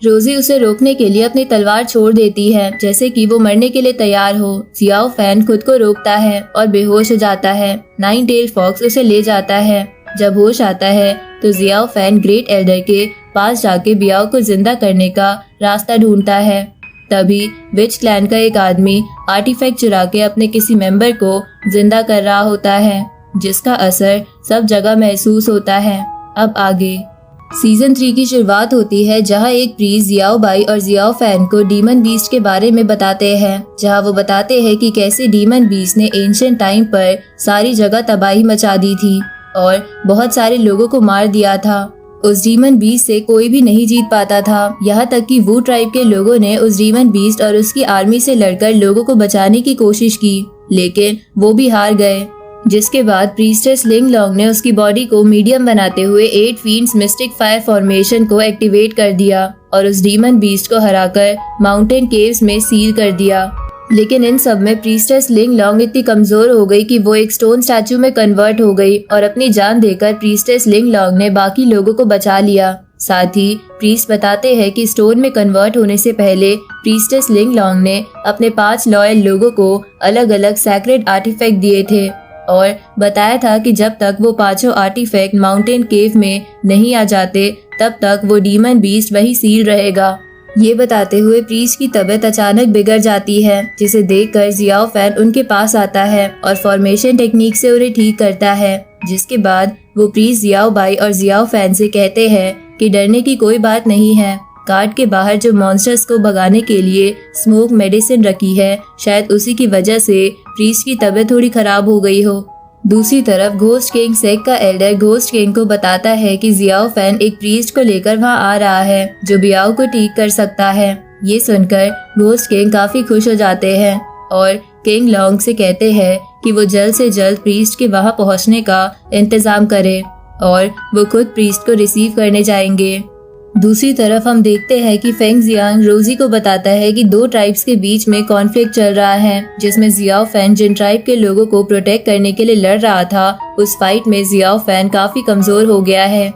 रोजी उसे रोकने के लिए अपनी तलवार छोड़ देती है, जैसे कि वो मरने के लिए तैयार हो। जियाओ फैन खुद को रोकता है और बेहोश हो जाता है। नाइन टेल फॉक्स उसे ले जाता है। जब होश आता है तो जियाओ फैन ग्रेट एल्डर के पास जाके बियाओ को जिंदा करने का रास्ता ढूंढता है। तभी विच क्लैन का एक आदमी आर्टिफैक्ट चुरा के अपने किसी मेंबर को जिंदा कर रहा होता है, जिसका असर सब जगह महसूस होता है। अब आगे सीजन 3 की शुरुआत होती है, जहां एक प्रीस्ट जियाओ बाई और जियाओ फैन को डीमन बीस्ट के बारे में बताते हैं, जहां वो बताते हैं कि कैसे डीमन बीस्ट ने एंशिएंट टाइम पर सारी जगह तबाही मचा दी थी और बहुत सारे लोगों को मार दिया था। उस डीमन बीस्ट से कोई भी नहीं जीत पाता था, यहाँ तक कि वू ट्राइब के लोगों ने उस डीमन बीस्ट और उसकी आर्मी से लड़कर लोगों को बचाने की कोशिश की, लेकिन वो भी हार गए। जिसके बाद प्रीस्टेस लिंग लॉन्ग ने उसकी बॉडी को मीडियम बनाते हुए 8 फीट्स मिस्टिक फायर फॉर्मेशन को एक्टिवेट कर दिया और उस डीमन बीस्ट को हराकर माउंटेन केव्स में सील कर दिया। लेकिन इन सब में प्रीस्टेस लिंग लॉन्ग इतनी कमजोर हो गई कि वो एक स्टोन स्टैचू में कन्वर्ट हो गई और अपनी जान देकर प्रीस्टेस लिंग लॉन्ग ने बाकी लोगों को बचा लिया। साथ ही प्रीस्ट बताते हैं कि स्टोन में कन्वर्ट होने से पहले प्रीस्टेस लिंग लॉन्ग ने अपने 5 लॉयल लोगों को अलग अलग सैक्रेड आर्टिफैक्ट दिए थे और बताया था कि जब तक वो 5 आर्टिफैक्ट माउंटेन केव में नहीं आ जाते तब तक वो डीमन बीस्ट वही सील रहेगा। ये बताते हुए प्रीस्ट की तबीयत अचानक बिगड़ जाती है, जिसे देखकर जियाओ फैन उनके पास आता है और फॉर्मेशन टेक्निक से उन्हें ठीक करता है। जिसके बाद वो प्रीस्ट जियाओ बाई और जियाओ फैन से कहते हैं कि डरने की कोई बात नहीं है। गार्ड के बाहर जो मॉन्स्टर्स को भगाने के लिए स्मोक मेडिसिन रखी है, शायद उसी की वजह से प्रीस्ट की तबीयत थोड़ी खराब हो गई हो। दूसरी तरफ घोस्ट किंग सेक का एल्डर घोस्ट किंग को बताता है कि जियाओ फैन एक प्रीस्ट को लेकर वहां आ रहा है जो बियाओ को ठीक कर सकता है। ये सुनकर घोस्ट किंग काफी खुश हो जाते हैं और किंग लॉन्ग से कहते हैं कि वो जल्द से जल्द प्रीस्ट के वहां पहुंचने का इंतजाम करे और वो खुद प्रीस्ट को रिसीव करने जाएंगे। दूसरी तरफ हम देखते हैं कि फेंग जियांग रोजी को बताता है कि 2 ट्राइब्स के बीच में कॉन्फ्लिक्ट चल रहा है, जिसमें जियाओ फैन जिन ट्राइब के लोगों को प्रोटेक्ट करने के लिए लड़ रहा था, उस फाइट में जियाओ फैन काफी कमजोर हो गया है